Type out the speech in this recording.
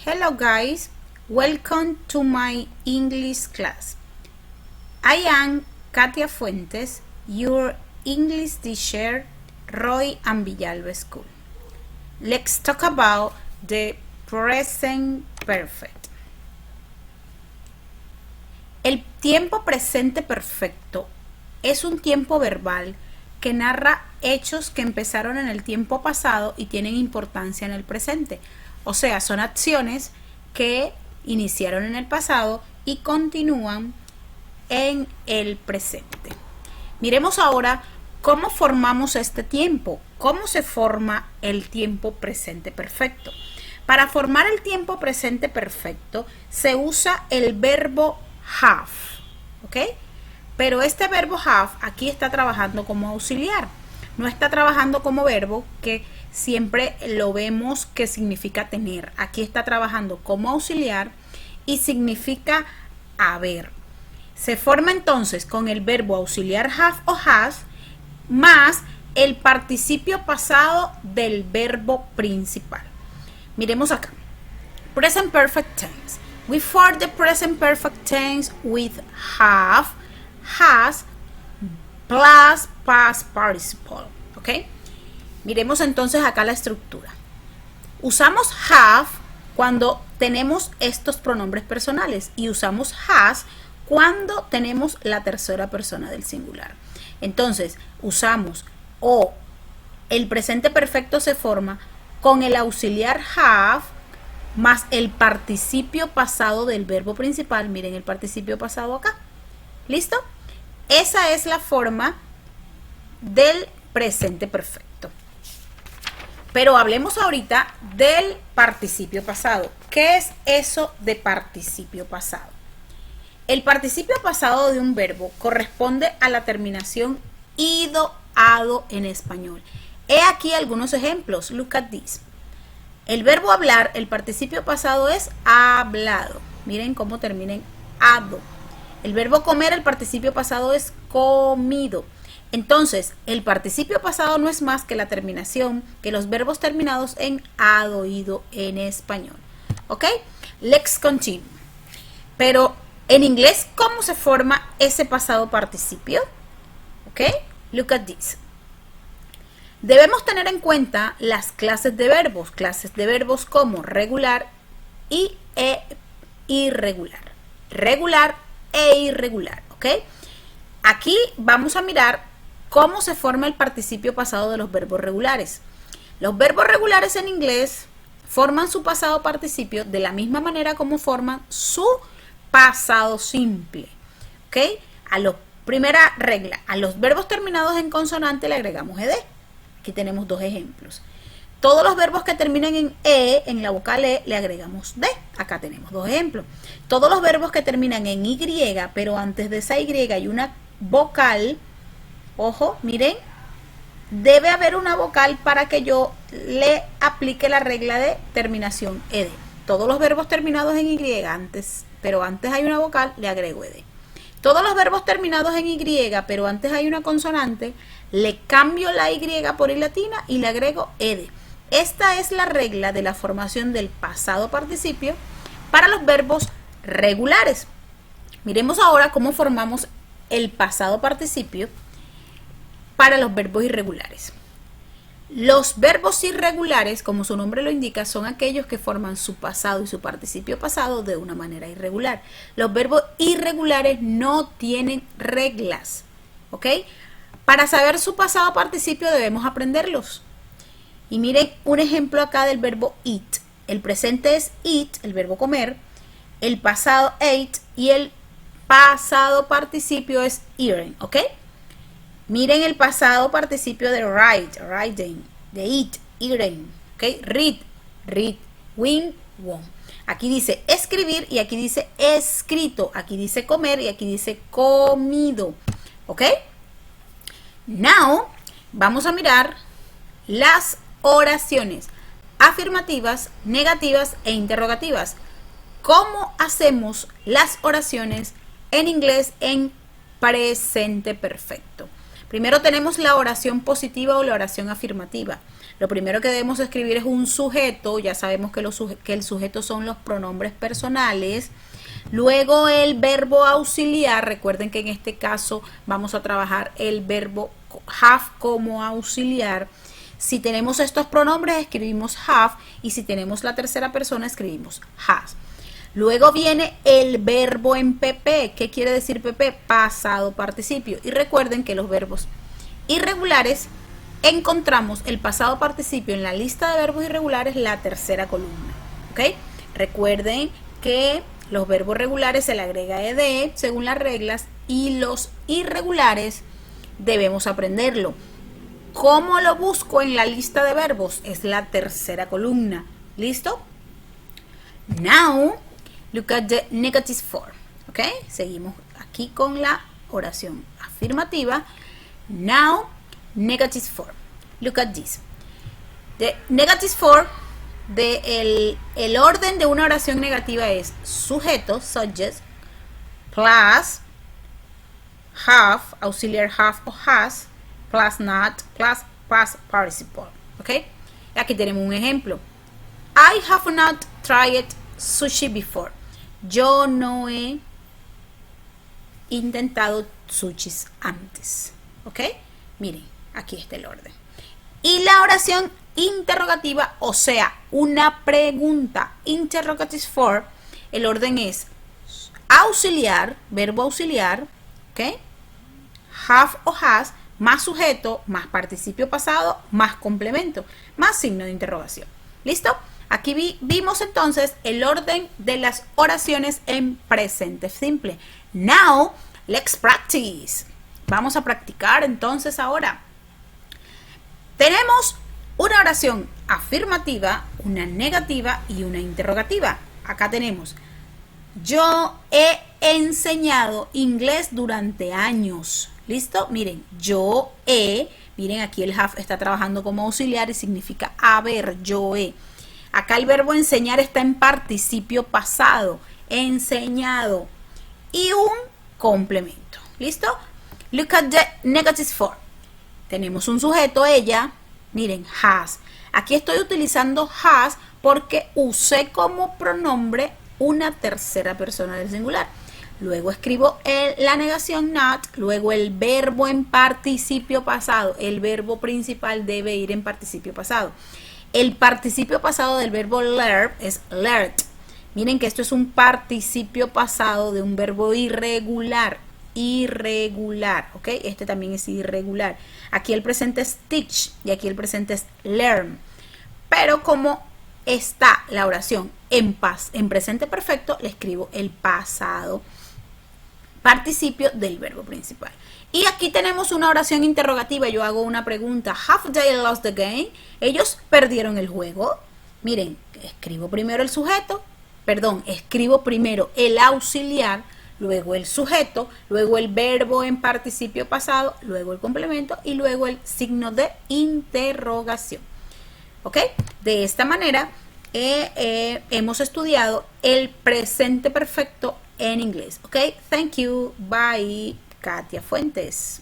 Hello guys, welcome to my English class. I am Katia Fuentes, your English teacher, Roy and Villalba School. Let's talk about the present perfect. El tiempo presente perfecto es un tiempo verbal que narra hechos que empezaron en el tiempo pasado y tienen importancia en el presente. O sea, son acciones que iniciaron en el pasado y continúan en el presente. Miremos ahora cómo formamos este tiempo, cómo se forma el tiempo presente perfecto. Para formar el tiempo presente perfecto se usa el verbo have, ¿ok? Pero este verbo have aquí está trabajando como auxiliar, no está trabajando como verbo que siempre lo vemos que significa tener. Aquí está trabajando como auxiliar y significa haber. Se forma entonces con el verbo auxiliar have o has más el participio pasado del verbo principal. Miremos acá. Present perfect tense. We form the present perfect tense with have, has, plus past participle. ¿Ok? Miremos entonces acá la estructura. Usamos have cuando tenemos estos pronombres personales y usamos has cuando tenemos la tercera persona del singular. Entonces, usamos o el presente perfecto se forma con el auxiliar have más el participio pasado del verbo principal. Miren el participio pasado acá. ¿Listo? Esa es la forma del presente perfecto. Pero hablemos ahorita del participio pasado. ¿Qué es eso de participio pasado? El participio pasado de un verbo corresponde a la terminación ido, ado en español. He aquí algunos ejemplos. Look at this. El verbo hablar, el participio pasado es hablado. Miren cómo termina en ado. El verbo comer, el participio pasado es comido. Entonces, el participio pasado no es más que la terminación, que los verbos terminados en ado, ido en español. ¿Ok? Let's continue. Pero en inglés, ¿cómo se forma ese pasado participio? ¿Ok? Look at this. Debemos tener en cuenta las clases de verbos como regular y irregular. Regular e irregular, ¿ok? Aquí vamos a mirar cómo se forma el participio pasado de los verbos regulares. Los verbos regulares en inglés forman su pasado participio de la misma manera como forman su pasado simple, ¿ok? Primera regla, a los verbos terminados en consonante le agregamos ed. Aquí tenemos dos ejemplos. Todos los verbos que terminan en e, en la vocal e, le agregamos d. Acá tenemos dos ejemplos. Todos los verbos que terminan en y, pero antes de esa y hay una vocal, ojo, miren, debe haber una vocal para que yo le aplique la regla de terminación ed. Todos los verbos terminados en y, pero antes hay una vocal, le agrego ed. Todos los verbos terminados en y, pero antes hay una consonante, le cambio la y por i latina y le agrego ed. Esta es la regla de la formación del pasado participio para los verbos regulares. Miremos ahora cómo formamos el pasado participio para los verbos irregulares. Los verbos irregulares, como su nombre lo indica, son aquellos que forman su pasado y su participio pasado de una manera irregular. Los verbos irregulares no tienen reglas, ¿ok? Para saber su pasado participio debemos aprenderlos. Y miren un ejemplo acá del verbo eat. El presente es eat, el verbo comer. El pasado ate y el pasado participio es eaten, ¿ok? Miren el pasado participio de write, writing, de eat, eating, ¿ok? Read, win, won. Aquí dice escribir y aquí dice escrito. Aquí dice comer y aquí dice comido, ¿ok? Now, vamos a mirar las oraciones afirmativas, negativas e interrogativas. ¿Cómo hacemos las oraciones en inglés en presente perfecto? Primero tenemos la oración positiva o la oración afirmativa. Lo primero que debemos escribir es un sujeto. Ya sabemos que el sujeto son los pronombres personales. Luego el verbo auxiliar. Recuerden que en este caso vamos a trabajar el verbo have como auxiliar. Si tenemos estos pronombres escribimos have, y si tenemos la tercera persona escribimos has. Luego viene el verbo en PP. ¿Qué quiere decir PP? Pasado participio. Y recuerden que los verbos irregulares encontramos el pasado participio en la lista de verbos irregulares, la tercera columna. ¿Ok? Recuerden que los verbos regulares se le agrega ed según las reglas, y los irregulares debemos aprenderlo. ¿Cómo lo busco en la lista de verbos? Es la tercera columna. ¿Listo? Now, look at the negative form. ¿Ok? Seguimos aquí con la oración afirmativa. Now, negative form. Look at this. The negative form, el orden de una oración negativa es sujeto, subject, plus have, auxiliar have o has, plus not, plus past participle. ¿Ok? Aquí tenemos un ejemplo. I have not tried sushi before. Yo no he intentado sushis antes. ¿Ok? Miren, aquí está el orden. Y la oración interrogativa, o sea, una pregunta, interrogative form, el orden es auxiliar, verbo auxiliar, ¿ok? Have o has, más sujeto, más participio pasado, más complemento, más signo de interrogación. ¿Listo? Aquí vimos entonces el orden de las oraciones en presente simple. Now, let's practice. Vamos a practicar entonces ahora. Tenemos una oración afirmativa, una negativa y una interrogativa. Acá tenemos: yo he enseñado inglés durante años. ¿Listo? Miren, yo he, miren aquí el have está trabajando como auxiliar y significa haber, yo he. Acá el verbo enseñar está en participio pasado, enseñado, y un complemento. ¿Listo? Look at the negative form. Tenemos un sujeto, ella, miren, has. Aquí estoy utilizando has porque usé como pronombre una tercera persona del singular. Luego escribo la negación not, luego el verbo en participio pasado. El verbo principal debe ir en participio pasado. El participio pasado del verbo learn es learned. Miren que esto es un participio pasado de un verbo irregular. Irregular, ¿ok? Este también es irregular. Aquí el presente es teach y aquí el presente es learn. Pero como está la oración en presente perfecto, le escribo el pasado participio del verbo principal. Y aquí tenemos una oración interrogativa. Yo hago una pregunta. Have they lost the game? ¿Ellos perdieron el juego? Miren, escribo primero el sujeto, escribo primero el auxiliar, luego el sujeto, luego el verbo en participio pasado, luego el complemento y luego el signo de interrogación. ¿Ok? De esta manera hemos estudiado el presente perfecto en inglés. ¿Ok? Thank you. Bye. Katia Fuentes.